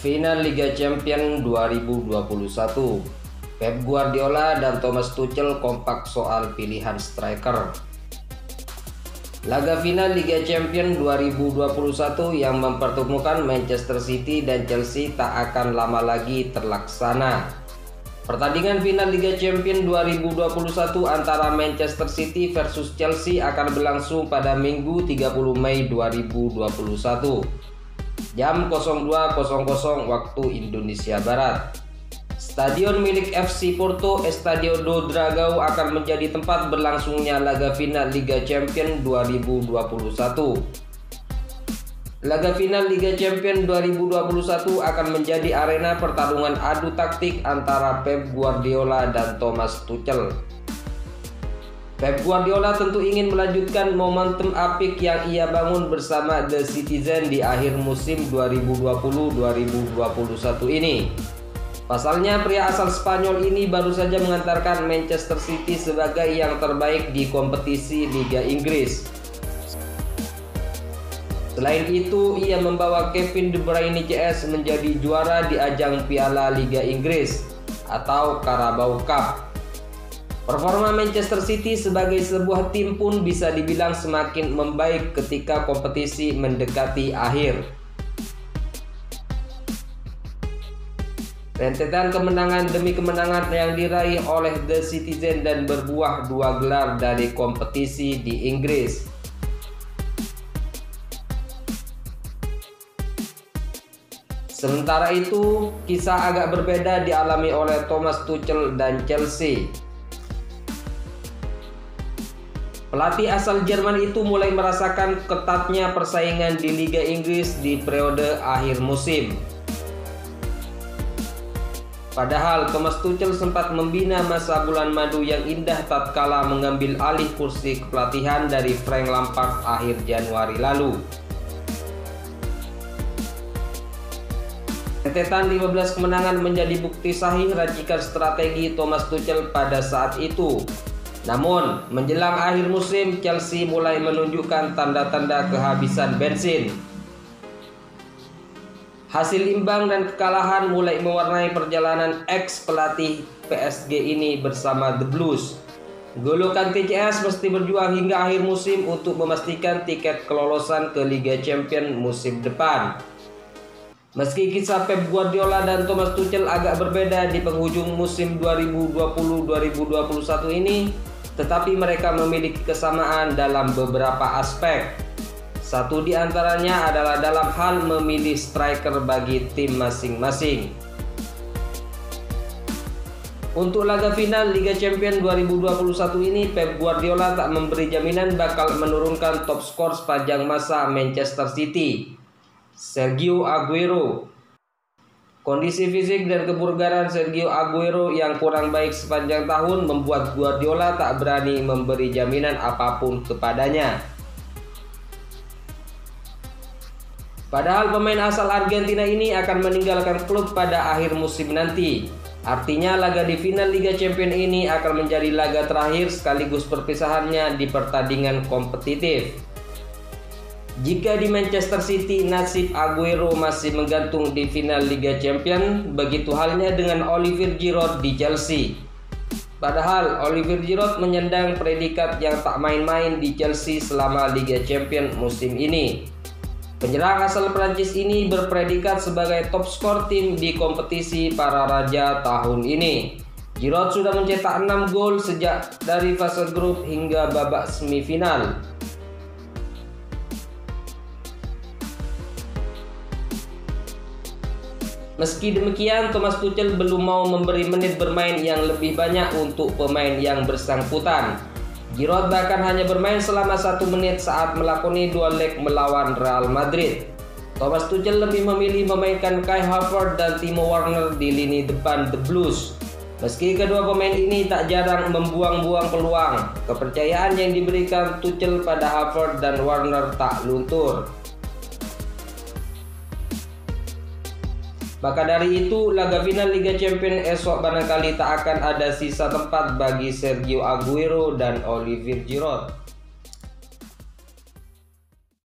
Final Liga Champions 2021. Pep Guardiola dan Thomas Tuchel kompak soal pilihan striker. Laga final Liga Champions 2021 yang mempertemukan Manchester City dan Chelsea tak akan lama lagi terlaksana. Pertandingan final Liga Champions 2021 antara Manchester City versus Chelsea akan berlangsung pada Minggu 30 Mei 2021. Jam 02.00 waktu Indonesia Barat. Stadion milik FC Porto, Estadio do Dragão, akan menjadi tempat berlangsungnya laga final Liga Champions 2021. Laga final Liga Champions 2021 akan menjadi arena pertarungan adu taktik antara Pep Guardiola dan Thomas Tuchel. Pep Guardiola tentu ingin melanjutkan momentum apik yang ia bangun bersama The Citizen di akhir musim 2020-2021 ini. Pasalnya, pria asal Spanyol ini baru saja mengantarkan Manchester City sebagai yang terbaik di kompetisi Liga Inggris. Selain itu, ia membawa Kevin De Bruyne CS menjadi juara di ajang Piala Liga Inggris atau Carabao Cup. Performa Manchester City sebagai sebuah tim pun bisa dibilang semakin membaik ketika kompetisi mendekati akhir. Rentetan kemenangan demi kemenangan yang diraih oleh The Citizen dan berbuah 2 gelar dari kompetisi di Inggris. Sementara itu, kisah agak berbeda dialami oleh Thomas Tuchel dan Chelsea. Pelatih asal Jerman itu mulai merasakan ketatnya persaingan di Liga Inggris di periode akhir musim. Padahal Thomas Tuchel sempat membina masa bulan madu yang indah tatkala mengambil alih kursi kepelatihan dari Frank Lampard akhir Januari lalu. Rentetan 15 kemenangan menjadi bukti sahih racikan strategi Thomas Tuchel pada saat itu. Namun, menjelang akhir musim, Chelsea mulai menunjukkan tanda-tanda kehabisan bensin. Hasil imbang dan kekalahan mulai mewarnai perjalanan ex-pelatih PSG ini bersama The Blues. N'Golo Kanté CS mesti berjuang hingga akhir musim untuk memastikan tiket kelolosan ke Liga Champions musim depan. Meski kisah Pep Guardiola dan Thomas Tuchel agak berbeda di penghujung musim 2020-2021 ini, tetapi mereka memiliki kesamaan dalam beberapa aspek. Satu di antaranya adalah dalam hal memilih striker bagi tim masing-masing. Untuk laga final Liga Champions 2021 ini, Pep Guardiola tak memberi jaminan bakal menurunkan top skor sepanjang masa Manchester City, Sergio Aguero. Kondisi fisik dan kebugaran Sergio Aguero yang kurang baik sepanjang tahun membuat Guardiola tak berani memberi jaminan apapun kepadanya. Padahal pemain asal Argentina ini akan meninggalkan klub pada akhir musim nanti. Artinya laga di final Liga Champions ini akan menjadi laga terakhir sekaligus perpisahannya di pertandingan kompetitif. Jika di Manchester City nasib Aguero masih menggantung di final Liga Champions, begitu halnya dengan Olivier Giroud di Chelsea. Padahal Olivier Giroud menyandang predikat yang tak main-main di Chelsea selama Liga Champions musim ini. Penyerang asal Prancis ini berpredikat sebagai top skor tim di kompetisi para raja tahun ini. Giroud sudah mencetak 6 gol sejak dari fase grup hingga babak semifinal. Meski demikian, Thomas Tuchel belum mau memberi menit bermain yang lebih banyak untuk pemain yang bersangkutan. Giroud bahkan hanya bermain selama 1 menit saat melakoni 2 leg melawan Real Madrid. Thomas Tuchel lebih memilih memainkan Kai Havertz dan Timo Werner di lini depan The Blues. Meski kedua pemain ini tak jarang membuang-buang peluang, kepercayaan yang diberikan Tuchel pada Havertz dan Werner tak luntur. Maka dari itu, laga final Liga Champions esok barangkali tak akan ada sisa tempat bagi Sergio Aguero dan Olivier Giroud.